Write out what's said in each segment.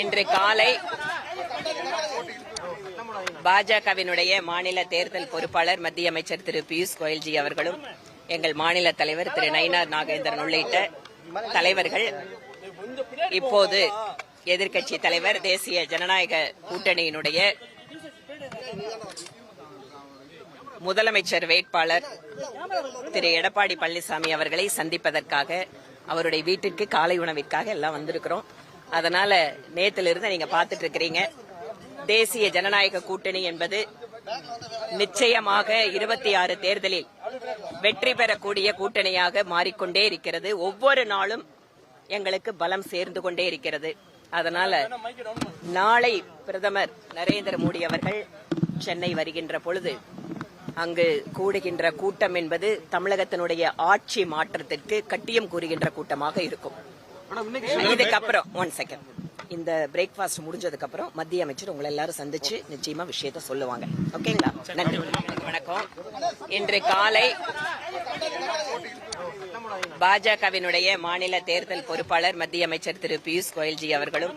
இன்று காலை பாஜகவினுடைய மாநில தேர்தல் பொறுப்பாளர் மத்திய அமைச்சர் திரு பியூஷ் கோயல்ஜி அவர்களும் எங்கள் மாநில தலைவர் திரு நயினார் நாகேந்திரன் உள்ளிட்ட தலைவர்கள் இப்போது எதிர்க்கட்சி தலைவர் தேசிய ஜனநாயக கூட்டணியினுடைய முதலமைச்சர் வேட்பாளர் திரு எடப்பாடி பழனிசாமி அவர்களை சந்திப்பதற்காக அவருடைய வீட்டிற்கு காலை உணவிற்காக எல்லாம் வந்திருக்கிறோம். அதனால நேத்திலிருந்து நீங்க பாத்துட்டு இருக்கிறீங்க. தேசிய ஜனநாயக கூட்டணி என்பது நிச்சயமாக 26 தேர்தலில் வெற்றி பெறக்கூடிய கூட்டணியாக மாறிக்கொண்டே இருக்கிறது. ஒவ்வொரு நாளும் எங்களுக்கு பலம் சேர்ந்து கொண்டே இருக்கிறது. அதனால நாளை பிரதமர் நரேந்திர மோடி அவர்கள் சென்னை வருகின்ற பொழுது அங்கு கூடுகின்ற கூட்டம் என்பது தமிழகத்தினுடைய ஆட்சி மாற்றத்திற்கு கட்டியம் கூறுகின்ற கூட்டமாக இருக்கும். இதுக்கப்புறம் இந்த பிரேக்பாஸ்ட் முடிஞ்சதுக்கு அப்புறம் மத்திய அமைச்சர் உங்களை எல்லாரும் சந்திச்சு நிச்சயமா விஷயத்த சொல்லுவாங்க. ஓகேங்களா? நன்றி, வணக்கம். இன்று காலை பாஜகவினுடைய மாநில தேர்தல் பொறுப்பாளர் மத்திய அமைச்சர் திரு பியூஷ் கோயல்ஜி அவர்களும்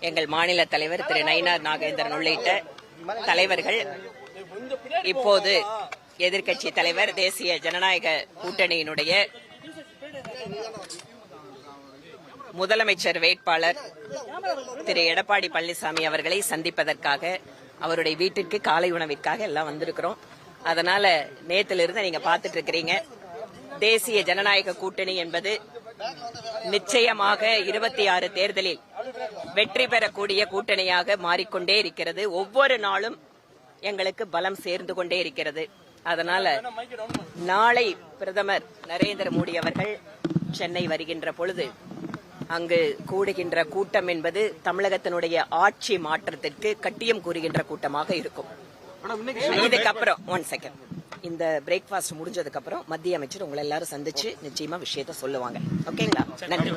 எங்கள் மாநில தலைவர் திரு நயினார் நாகேந்திரன் உள்ளிட்ட தலைவர்கள் இப்போது எதிர்க்கட்சி தலைவர் தேசிய ஜனநாயக கூட்டணியினுடைய முதலமைச்சர் வேட்பாளர் திரு எடப்பாடி பழனிசாமி அவர்களை சந்திப்பதற்காக அவருடைய வீட்டிற்கு காலை உணவிற்காக எல்லாம் வந்திருக்கிறோம். அதனால நேத்திலிருந்து நீங்க பாத்துட்டு இருக்கிறீங்க. தேசிய ஜனநாயக கூட்டணி என்பது நிச்சயமாக 26 தேர்தலில் வெற்றி பெறக்கூடிய கூட்டணியாக மாறிக்கொண்டே இருக்கிறது. ஒவ்வொரு நாளும் எங்களுக்கு பலம் சேர்ந்து கொண்டே இருக்கிறது. அதனால நாளை பிரதமர் நரேந்திர மோடி அவர்கள் சென்னை வருகின்ற பொழுது அங்கு கூடுகின்ற கூட்டம் என்பது தமிழகத்தினுடைய ஆட்சி மாற்றத்திற்கு கட்டியம் கூறுகின்ற கூட்டமாக இருக்கும். இதுக்கப்புறம் இந்த பிரேக்பாஸ்ட் முடிஞ்சதுக்கு அப்புறம் மத்திய அமைச்சர் உங்களை எல்லாரும் சந்திச்சு நிச்சயமா விஷயத்த சொல்லுவாங்க. ஓகேங்களா? நன்றி.